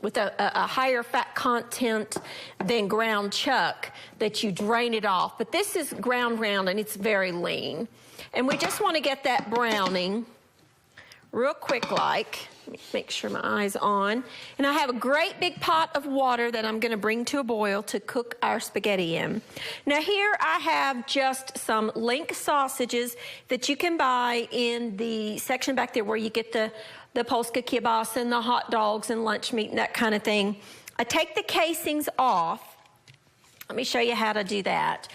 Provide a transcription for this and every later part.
with a higher fat content than ground chuck that you drain it off. But this is ground round and it's very lean. And we just want to get that browning real quick like. Let me make sure my eye's on. And I have a great big pot of water that I'm going to bring to a boil to cook our spaghetti in. Now here I have just some link sausages that you can buy in the section back there where you get the Polska kielbasa and the hot dogs and lunch meat and that kind of thing. I take the casings off. Let me show you how to do that.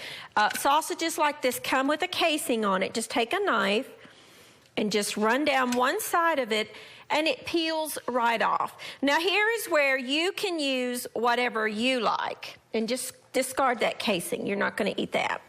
Sausages like this come with a casing on it. Just take a knife and just run down one side of it and it peels right off. Now here is where you can use whatever you like and just discard that casing. You're not going to eat that.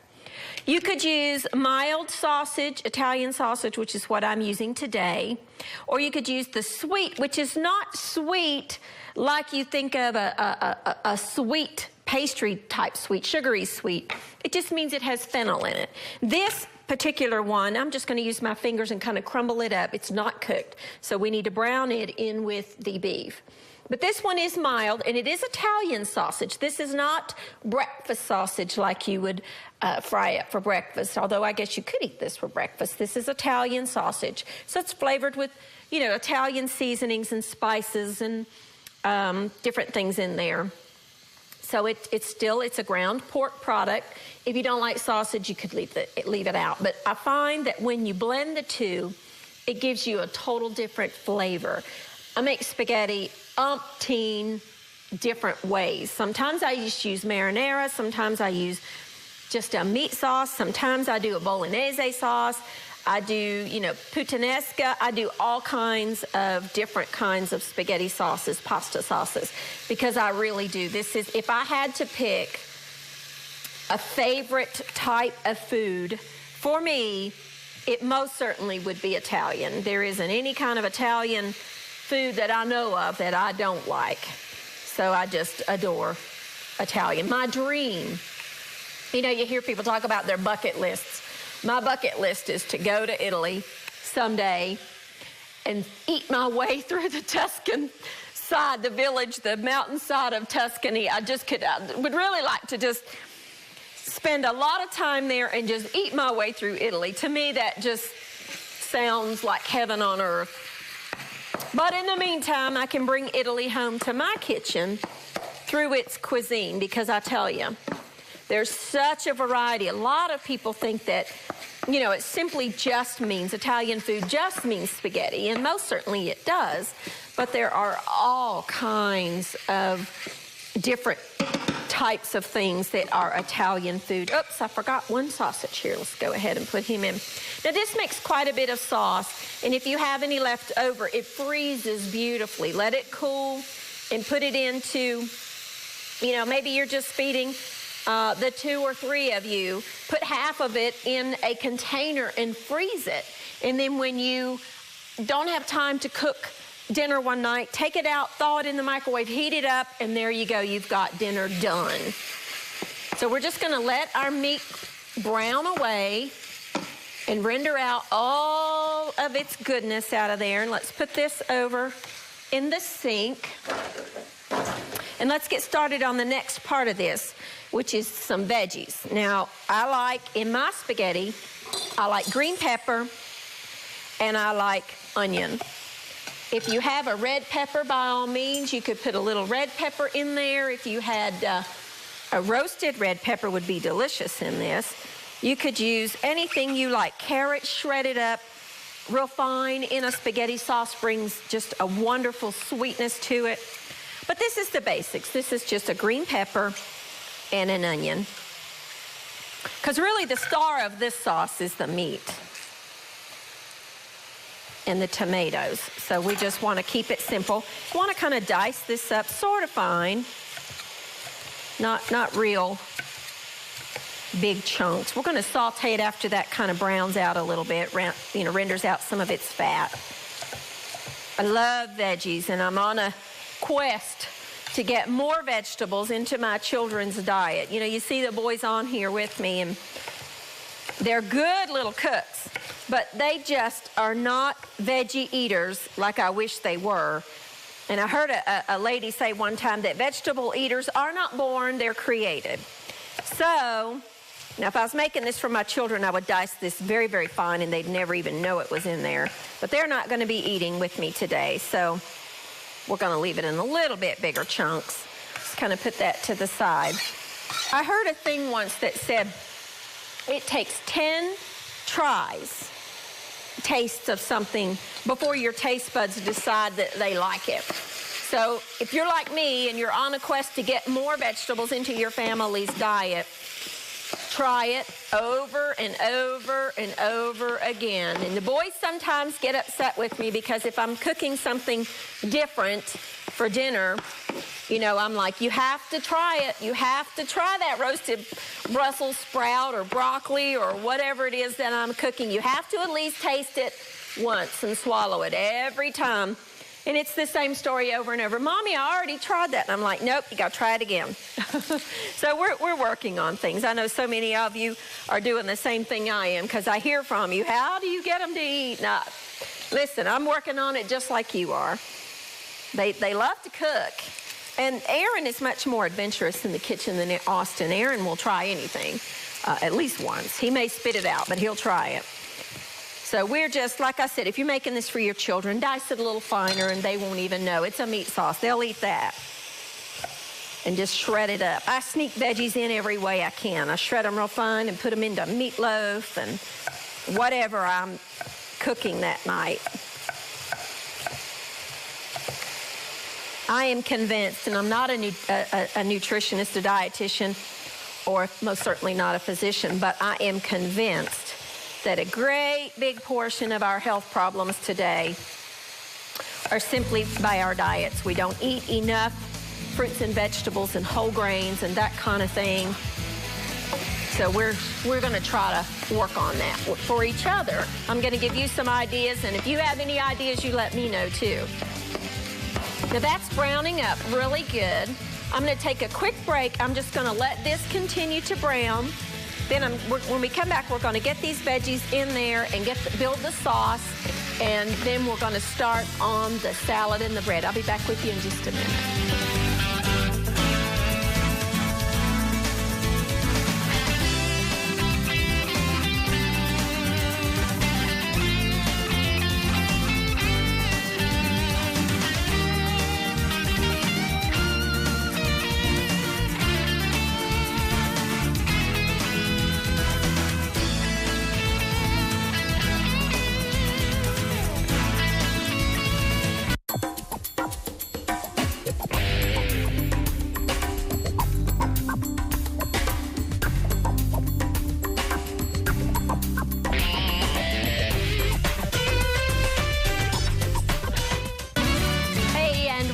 You could use mild sausage, Italian sausage, which is what I'm using today, or you could use the sweet, which is not sweet like you think of a sweet pastry type sweet, sugary sweet. It just means it has fennel in it. This particular one, I'm just going to use my fingers and kind of crumble it up. It's not cooked, so we need to brown it in with the beef. But this one is mild, and it is Italian sausage. This is not breakfast sausage like you would fry up for breakfast, although I guess you could eat this for breakfast. This is Italian sausage. So it's flavored with, you know, Italian seasonings and spices and different things in there. So it's a ground pork product. If you don't like sausage, you could leave it out. But I find that when you blend the two, it gives you a total different flavor. I make spaghetti umpteen different ways. Sometimes I just use marinara. Sometimes I use just a meat sauce. Sometimes I do a bolognese sauce. I do, you know, puttanesca. I do all kinds of different kinds of spaghetti sauces, pasta sauces, because I really do. This is, if I had to pick a favorite type of food, for me, it most certainly would be Italian. There isn't any kind of Italian food that I know of that I don't like. So I just adore Italian. My dream, you know, you hear people talk about their bucket lists. My bucket list is to go to Italy someday and eat my way through the Tuscan side, the village, the mountainside of Tuscany. I would really like to just spend a lot of time there and just eat my way through Italy. To me, that just sounds like heaven on earth. But in the meantime, I can bring Italy home to my kitchen through its cuisine, because I tell you, there's such a variety. A lot of people think that, you know, it simply just means, Italian food just means spaghetti, and most certainly it does. But there are all kinds of different types of things that are Italian food. Oops, I forgot one sausage here. Let's go ahead and put him in. Now this makes quite a bit of sauce, and if you have any left over, it freezes beautifully. Let it cool and put it into, you know, maybe you're just feeding the 2 or 3 of you. Put half of it in a container and freeze it. And then when you don't have time to cook dinner one night, take it out, thaw it in the microwave, heat it up, and there you go, you've got dinner done. So we're just gonna let our meat brown away and render out all of its goodness out of there. And let's put this over in the sink. And let's get started on the next part of this, which is some veggies. Now, I like, in my spaghetti, I like green pepper and I like onion. If you have a red pepper, by all means, you could put a little red pepper in there. If you had a roasted red pepper would be delicious in this. You could use anything you like. Carrots shredded up real fine in a spaghetti sauce brings just a wonderful sweetness to it. But this is the basics. This is just a green pepper and an onion. Because really the star of this sauce is the meat and the tomatoes. So we just want to keep it simple. Want to kind of dice this up sort of fine. Not real big chunks. We're going to saute it after that kind of browns out a little bit, you know, renders out some of its fat. I love veggies, and I'm on a quest to get more vegetables into my children's diet. You know, you see the boys on here with me, and they're good little cooks, but they just are not veggie eaters like I wish they were. And I heard a lady say one time that vegetable eaters are not born, they're created. So, now if I was making this for my children, I would dice this very, very fine and they'd never even know it was in there. But they're not going to be eating with me today, so we're going to leave it in a little bit bigger chunks. Just kind of put that to the side. I heard a thing once that said it takes 10 tries, tastes of something, before your taste buds decide that they like it. So if you're like me and you're on a quest to get more vegetables into your family's diet, try it over and over and over again. And the boys sometimes get upset with me because if I'm cooking something different for dinner, you know, I'm like, you have to try it. You have to try that roasted Brussels sprout or broccoli or whatever it is that I'm cooking. You have to at least taste it once and swallow it every time. And it's the same story over and over. Mommy, I already tried that. And I'm like, nope, you got to try it again. So we're working on things. I know so many of you are doing the same thing I am because I hear from you. How do you get them to eat? Now, listen, I'm working on it just like you are. They love to cook. And Aaron is much more adventurous in the kitchen than Austin. Aaron will try anything, at least once. He may spit it out, but he'll try it. So we're just, like I said, if you're making this for your children, dice it a little finer and they won't even know. It's a meat sauce. They'll eat that. And just shred it up. I sneak veggies in every way I can. I shred them real fine and put them into meatloaf and whatever I'm cooking that night. I am convinced, and I'm not a nutritionist, a dietitian, or most certainly not a physician, but I am convinced that a great big portion of our health problems today are simply by our diets. We don't eat enough fruits and vegetables and whole grains and that kind of thing. So we're going to try to work on that for each other. I'm going to give you some ideas, and if you have any ideas, you let me know too. Now that's browning up really good. I'm going to take a quick break. I'm just going to let this continue to brown. Then when we come back, we're going to get these veggies in there and build the sauce, and then we're going to start on the salad and the bread. I'll be back with you in just a minute.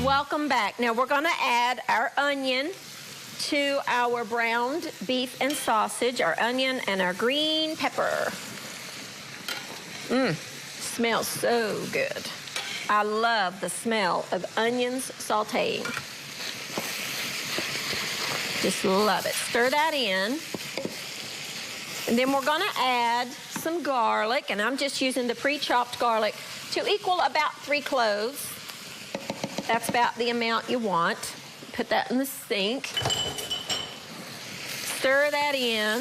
Welcome back. Now we're going to add our onion to our browned beef and sausage, our onion and our green pepper. Smells so good. I love the smell of onions sauteing. Just love it. Stir that in. And then we're going to add some garlic, and I'm just using the pre-chopped garlic to equal about 3 cloves. That's about the amount you want. Put that in the sink. Stir that in.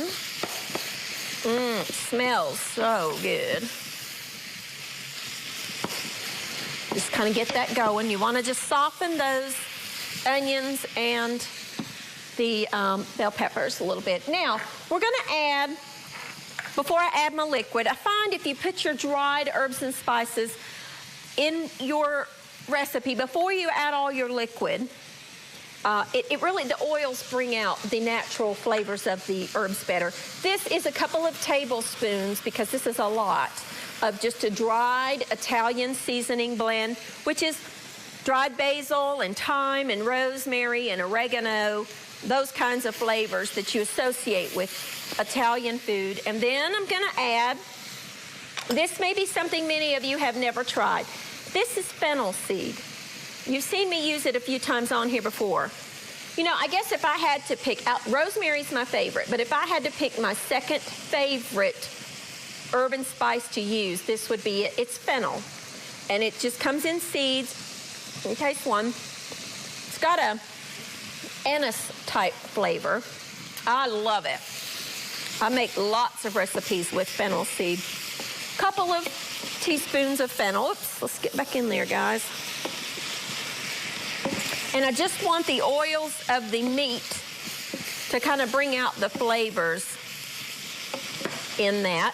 Smells so good. Just kind of get that going. You want to just soften those onions and the bell peppers a little bit. Now, we're going to add, before I add my liquid, I find if you put your dried herbs and spices in your recipe before you add all your liquid, it really, the oils bring out the natural flavors of the herbs better. This is a couple of tablespoons, because this is a lot, of just a dried Italian seasoning blend, which is dried basil and thyme and rosemary and oregano, those kinds of flavors that you associate with Italian food. And then I'm going to add, this may be something many of you have never tried. This is fennel seed. You've seen me use it a few times on here before. You know, I guess if I had to pick out, rosemary's my favorite, but if I had to pick my second favorite herb and spice to use, this would be it. It's fennel. And it just comes in seeds. You taste one. It's got a anise type flavor. I love it. I make lots of recipes with fennel seed. Couple of teaspoons of fennel. Oops, let's get back in there, guys. And I just want the oils of the meat to kind of bring out the flavors in that.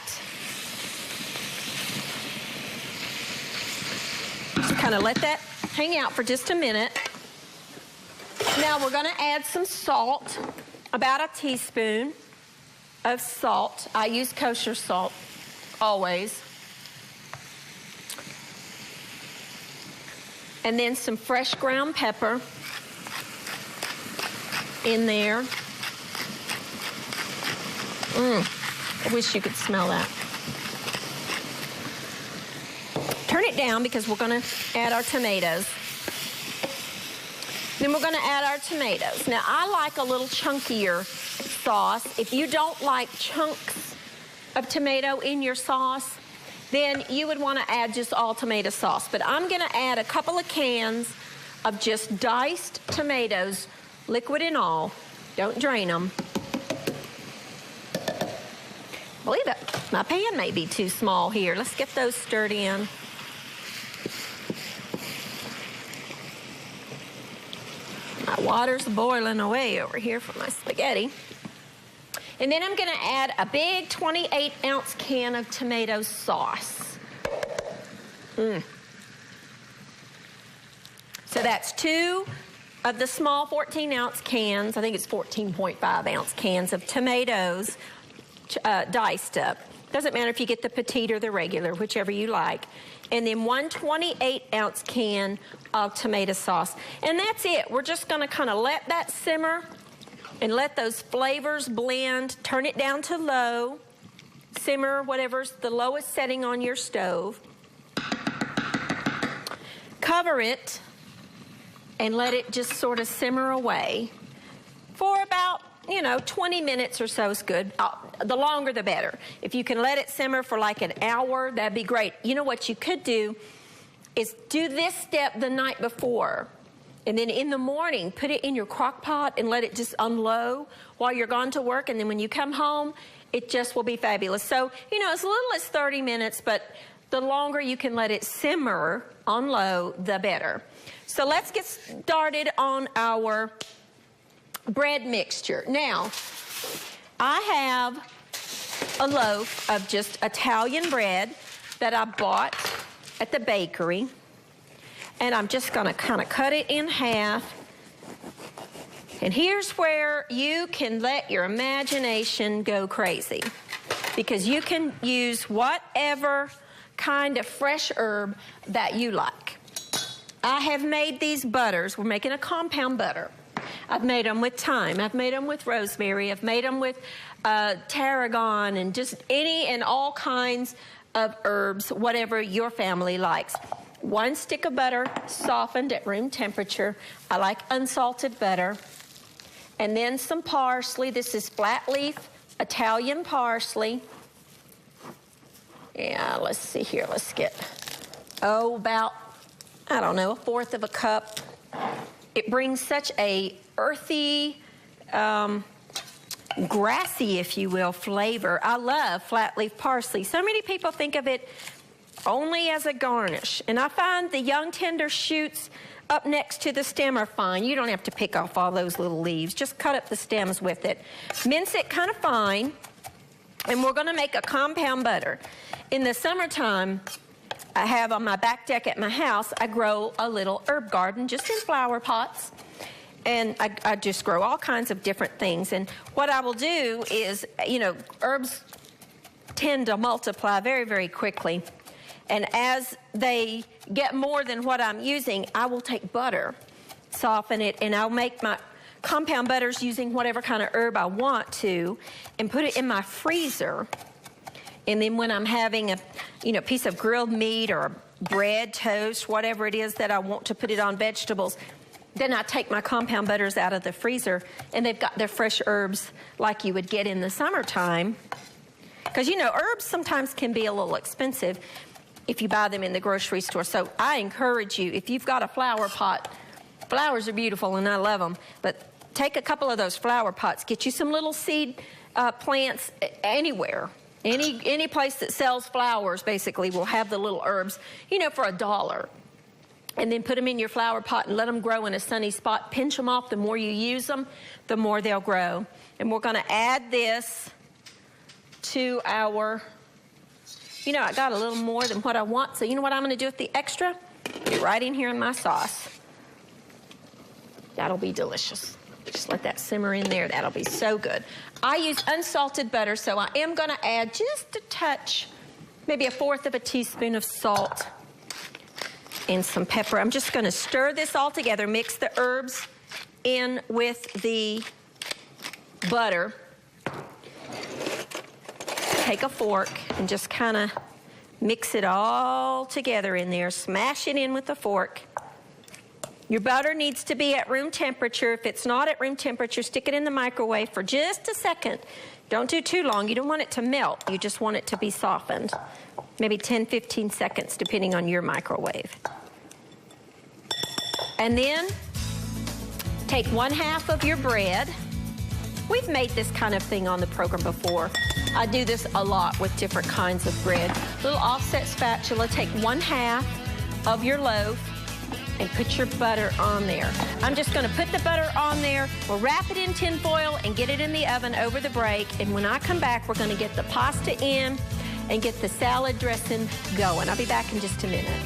Just kind of let that hang out for just a minute. Now we're going to add some salt, about a teaspoon of salt. I use kosher salt always. And then some fresh ground pepper in there. I wish you could smell that. Turn it down because we're going to add our tomatoes. Then we're going to add our tomatoes. Now, I like a little chunkier sauce. If you don't like chunks of tomato in your sauce, then you would want to add just all tomato sauce. But I'm going to add a couple of cans of just diced tomatoes, liquid and all. Don't drain them. Believe it, my pan may be too small here. Let's get those stirred in. My water's boiling away over here for my spaghetti. And then I'm going to add a big 28-ounce can of tomato sauce. So that's 2 of the small 14-ounce cans. I think it's 14.5-ounce cans of tomatoes diced up. Doesn't matter if you get the petite or the regular, whichever you like. And then 1 28-ounce can of tomato sauce. And that's it. We're just going to kind of let that simmer and let those flavors blend. Turn it down to low. Simmer whatever's the lowest setting on your stove. Cover it and let it just sort of simmer away for about, 20 minutes or so is good. The longer, the better. If you can let it simmer for like an hour, that'd be great. You know what you could do is do this step the night before. And then in the morning, put it in your crock pot and let it just unload while you're gone to work. And then when you come home, it just will be fabulous. So, as little as 30 minutes, but the longer you can let it simmer on low, the better. So let's get started on our bread mixture. Now, I have a loaf of just Italian bread that I bought at the bakery. And I'm just going to kind of cut it in half. And here's where you can let your imagination go crazy, because you can use whatever kind of fresh herb that you like. I have made these butters. We're making a compound butter. I've made them with thyme. I've made them with rosemary. I've made them with tarragon and just any and all kinds of herbs, whatever your family likes. 1 stick of butter, softened at room temperature. I like unsalted butter. And then some parsley. This is flat leaf Italian parsley. Yeah, let's see here. Let's get, about, I don't know, 1/4 of a cup. It brings such a earthy, grassy, if you will, flavor. I love flat leaf parsley. So many people think of it only as a garnish. And I find the young tender shoots up next to the stem are fine. You don't have to pick off all those little leaves. Just cut up the stems with it. Mince it kind of fine. And we're going to make a compound butter. In the summertime, I have on my back deck at my house, I grow a little herb garden just in flower pots. And I just grow all kinds of different things. And what I will do is, herbs tend to multiply very, very quickly. And as they get more than what I'm using, I will take butter, soften it, and I'll make my compound butters using whatever kind of herb I want to, and put it in my freezer. And then when I'm having a piece of grilled meat or bread, toast, whatever it is that I want to put it on vegetables, then I take my compound butters out of the freezer, and they've got their fresh herbs like you would get in the summertime. Because, herbs sometimes can be a little expensive. if you buy them in the grocery store. So I encourage you, if you've got a flower pot, flowers are beautiful and I love them, but take a couple of those flower pots, get you some little seed plants anywhere. Any place that sells flowers basically will have the little herbs, you know, for $1. And then put them in your flower pot and let them grow in a sunny spot. Pinch them off. The more you use them, the more they'll grow. And we're going to add this to our, you know, I got a little more than what I want. So you know what I'm going to do with the extra? Put it right in here in my sauce. That'll be delicious. Just let that simmer in there. That'll be so good. I use unsalted butter, so I am going to add just a touch, maybe 1/4 of a teaspoon of salt and some pepper. I'm just going to stir this all together, mix the herbs in with the butter. Take a fork and just kind of mix it all together in there. Smash it in with a fork. Your butter needs to be at room temperature. If it's not at room temperature, stick it in the microwave for just a second. Don't do too long. You don't want it to melt. You just want it to be softened. Maybe 10, 15 seconds, depending on your microwave. And then take 1/2 of your bread. We've made this kind of thing on the program before. I do this a lot with different kinds of bread. Little offset spatula, take 1/2 of your loaf and put your butter on there. I'm just gonna put the butter on there. We'll wrap it in tin foil and get it in the oven over the break. And when I come back, we're gonna get the pasta in and get the salad dressing going. I'll be back in just a minute.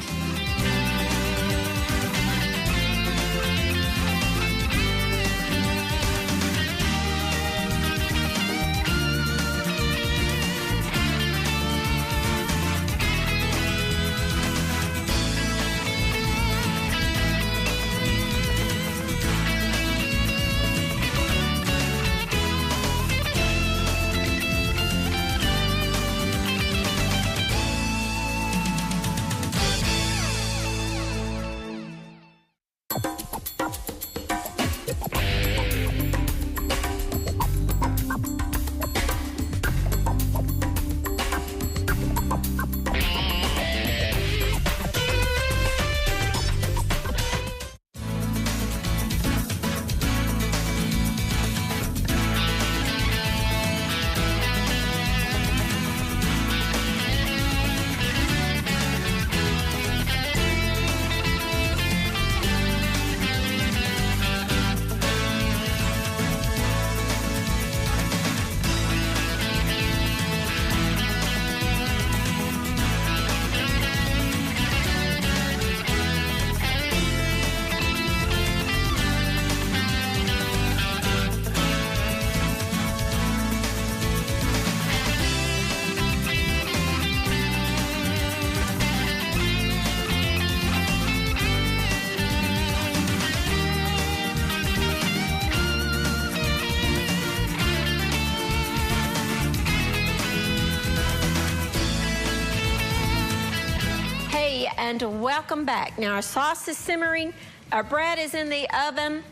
And welcome back. Now our sauce is simmering, our bread is in the oven,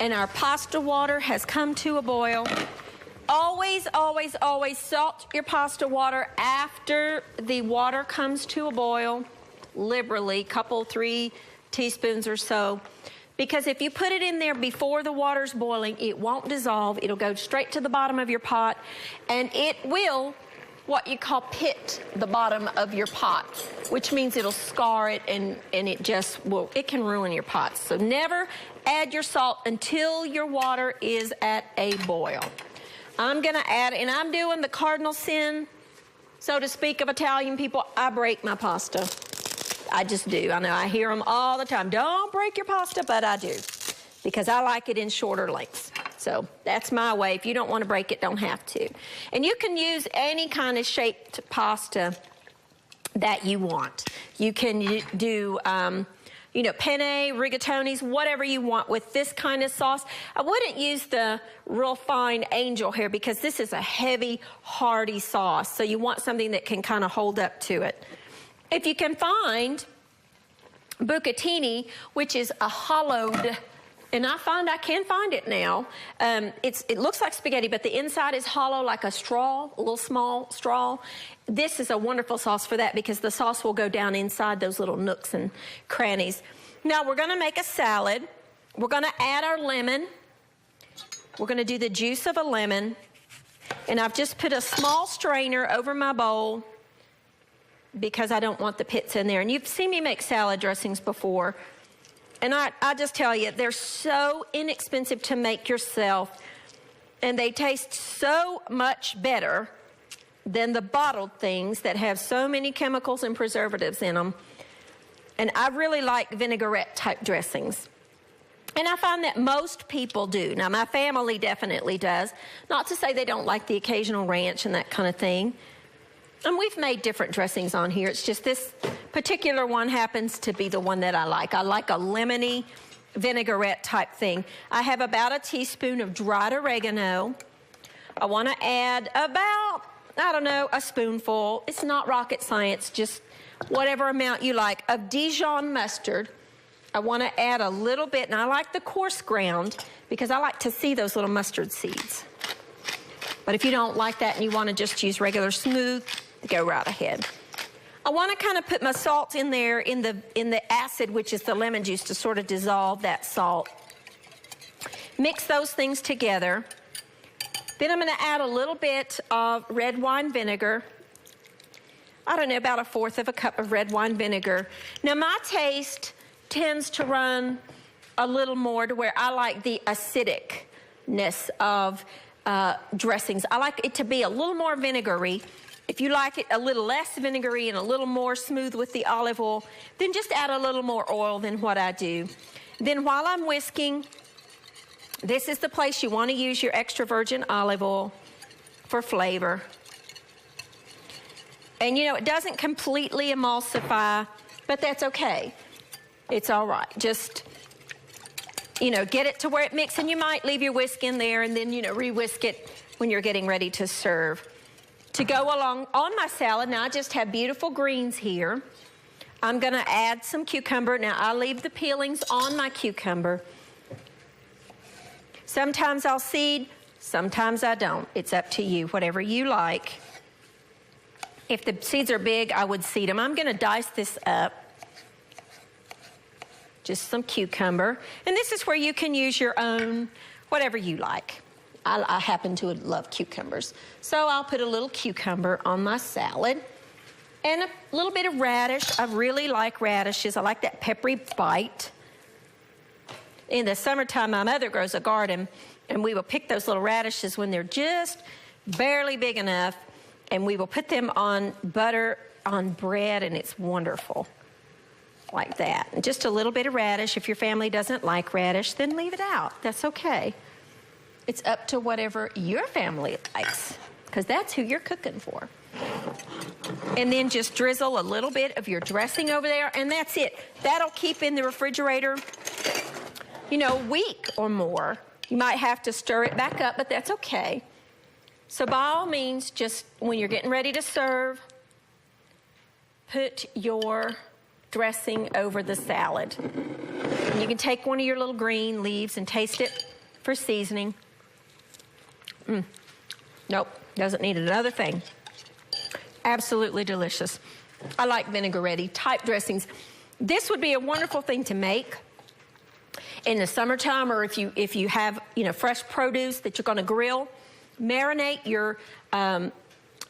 and our pasta water has come to a boil. Always, always, always salt your pasta water after the water comes to a boil, liberally, couple, 3 teaspoons or so. Because if you put it in there before the water's boiling, it won't dissolve. It'll go straight to the bottom of your pot, and it will what you call pit the bottom of your pot, which means it'll scar it and it just will, it can ruin your pots. So never add your salt until your water is at a boil. I'm gonna add, and I'm doing the cardinal sin, so to speak, of Italian people. I break my pasta. I just do. I know I hear them all the time. Don't break your pasta, but I do, because I like it in shorter lengths. So that's my way. If you don't want to break it, don't have to. And you can use any kind of shaped pasta that you want. You can do, you know, penne, rigatonis, whatever you want with this kind of sauce. I wouldn't use the real fine angel hair because this is a heavy, hearty sauce. So you want something that can kind of hold up to it. If you can find bucatini, which is a hollowed And I find I can find it now. It looks like spaghetti, but the inside is hollow like a straw, a little small straw. This is a wonderful sauce for that because the sauce will go down inside those little nooks and crannies. Now we're gonna make a salad. We're gonna add our lemon. We're gonna do the juice of a lemon. And I've just put a small strainer over my bowl because I don't want the pits in there. And you've seen me make salad dressings before. And I just tell you, they're so inexpensive to make yourself, and they taste so much better than the bottled things that have so many chemicals and preservatives in them. And I really like vinaigrette type dressings. And I find that most people do. Now, my family definitely does. Not to say they don't like the occasional ranch and that kind of thing. And we've made different dressings on here. It's just this particular one happens to be the one that I like. I like a lemony vinaigrette type thing. I have about a teaspoon of dried oregano. I want to add about, I don't know, a spoonful. It's not rocket science, just whatever amount you like, of Dijon mustard. I want to add a little bit, and I like the coarse ground because I like to see those little mustard seeds. But if you don't like that and you want to just use regular smooth, go right ahead. I want to kind of put my salt in there in the acid, which is the lemon juice, to sort of dissolve that salt. Mix those things together. Then I'm going to add a little bit of red wine vinegar. I don't know, about 1/4 cup of red wine vinegar. Now my taste tends to run a little more to where I like the acidicness of dressings. I like it to be a little more vinegary. If you like it a little less vinegary and a little more smooth with the olive oil, then just add a little more oil than what I do. Then while I'm whisking, this is the place you want to use your extra virgin olive oil for flavor. And you know, it doesn't completely emulsify, but that's okay. It's all right. Just, you know, get it to where it mixes, and you might leave your whisk in there and then, you know, re-whisk it when you're getting ready to serve. To go along on my salad, now I just have beautiful greens here. I'm going to add some cucumber. Now I leave the peelings on my cucumber. Sometimes I'll seed, sometimes I don't. It's up to you, whatever you like. If the seeds are big, I would seed them. I'm going to dice this up. Just some cucumber. And this is where you can use your own, whatever you like. I happen to love cucumbers. So I'll put a little cucumber on my salad. And a little bit of radish. I really like radishes. I like that peppery bite. In the summertime, my mother grows a garden, and we will pick those little radishes when they're just barely big enough, and we will put them on butter on bread, and it's wonderful. Like that. And just a little bit of radish. If your family doesn't like radish, then leave it out. That's okay. It's up to whatever your family likes, because that's who you're cooking for. And then just drizzle a little bit of your dressing over there, and that's it. That'll keep in the refrigerator, you know, a week or more. You might have to stir it back up, but that's okay. So by all means, just when you're getting ready to serve, put your dressing over the salad. And you can take one of your little green leaves and taste it for seasoning. Nope, doesn't need another thing. Absolutely delicious. I like vinaigrette type dressings. This would be a wonderful thing to make in the summertime, or if you have, you know, fresh produce that you're going to grill. Marinate your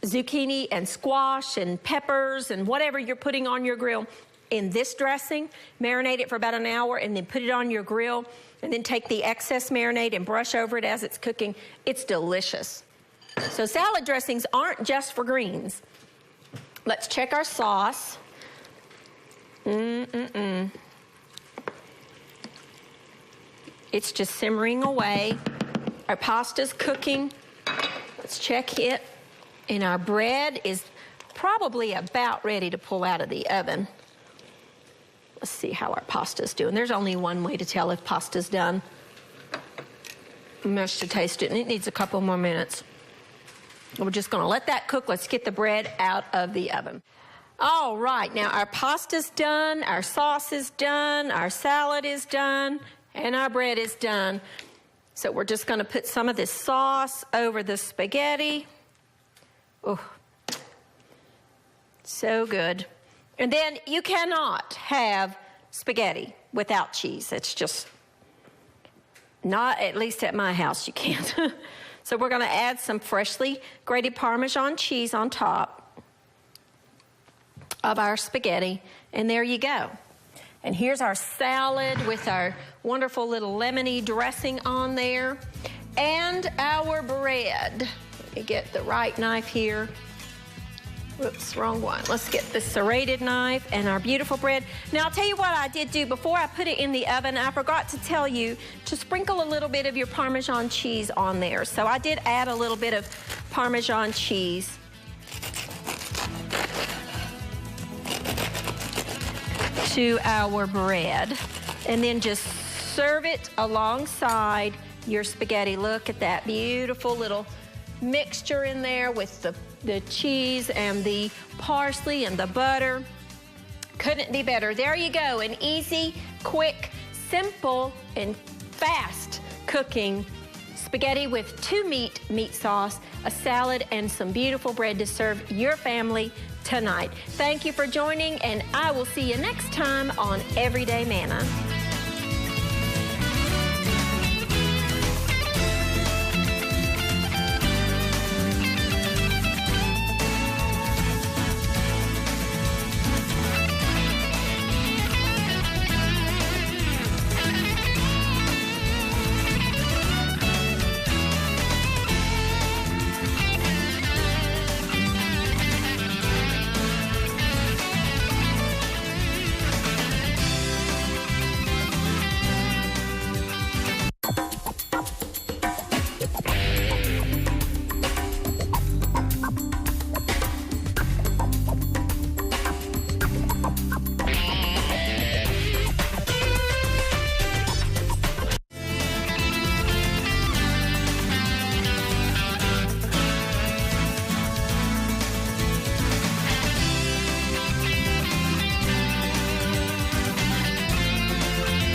zucchini and squash and peppers and whatever you're putting on your grill in this dressing. Marinate it for about an hour and then put it on your grill, and then take the excess marinade and brush over it as it's cooking. It's delicious. So salad dressings aren't just for greens. Let's check our sauce. It's just simmering away. Our pasta's cooking. Let's check it. And our bread is probably about ready to pull out of the oven. Let's see how our pasta's doing. There's only one way to tell if pasta's done. Much to taste it, and it needs a couple more minutes. We're just going to let that cook. Let's get the bread out of the oven. All right, now our pasta's done, our sauce is done, our salad is done, And our bread is done. So we're just gonna put some of this sauce over the spaghetti. Oh, so good. And then you cannot have spaghetti without cheese. It's just not, at least at my house, you can't. So we're gonna add some freshly grated Parmesan cheese on top of our spaghetti, and there you go. And here's our salad with our wonderful little lemony dressing on there, and our bread. Let me get the right knife here. Whoops, wrong one. Let's get the serrated knife and our beautiful bread. Now, I'll tell you what I did do before I put it in the oven. I forgot to tell you to sprinkle a little bit of your Parmesan cheese on there. So I did add a little bit of Parmesan cheese. To our bread. And then just serve it alongside your spaghetti. Look at that beautiful little mixture in there with the cheese and the parsley and the butter. Couldn't be better. There you go, an easy, quick, simple, and fast cooking spaghetti with 2 meat sauce, a salad, and some beautiful bread to serve your family tonight. Thank you for joining, and I will see you next time on Everyday Manna.